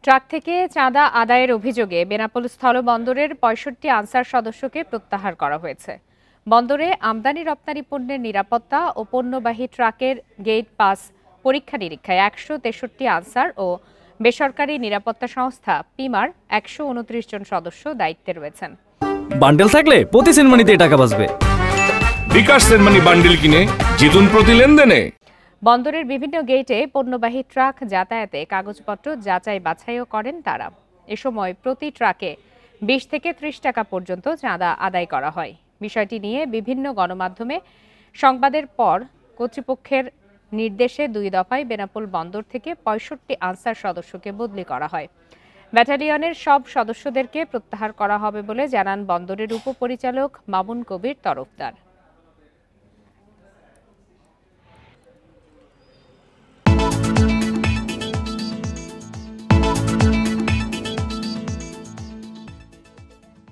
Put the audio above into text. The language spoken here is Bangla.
ট্রাক থেকে চাঁদা আদায়ের অভিযোগে বেনাপোল স্থলবন্দরের ৬৫ আনসার সদস্যকে প্রত্যাহার করা হয়েছে। বন্দরে আমদানি রপ্তানি পণ্যের নিরাপত্তা ও পণ্যবাহী ট্রাকের গেট পাস পরীক্ষা নিরীক্ষায় ১৬৩ আনসার ও বেসরকারি নিরাপত্তা সংস্থা পিমার ১২৯ জন সদস্য দায়িত্বে রয়েছেন। বান্ডেল থাকলে প্রতি সেনমানিতে টাকা বাঁচবে। বিকাশ সেনমানি বান্ডেল কিনে জিতুন প্রতি লেনদেনে। বন্দরের বিভিন্ন গেটে পণ্যবাহী ট্রাক যাতায়াতে কাগজপত্র যাচাই বাছাইও করেন তারা। এ সময় প্রতি ট্রাকে ২০ থেকে ৩০ টাকা পর্যন্ত চাঁদা আদায় করা হয়। বিষয়টি নিয়ে বিভিন্ন গণমাধ্যমে সংবাদের পর কর্তৃপক্ষের নির্দেশে ২ দফায় বেনাপোল বন্দর থেকে ৬৫ আনসার সদস্যকে বদলি করা হয়। ব্যাটালিয়নের সব সদস্যদেরকে প্রত্যাহার করা হবে বলে জানান বন্দরের উপপরিচালক মামুন কবির তরফদার।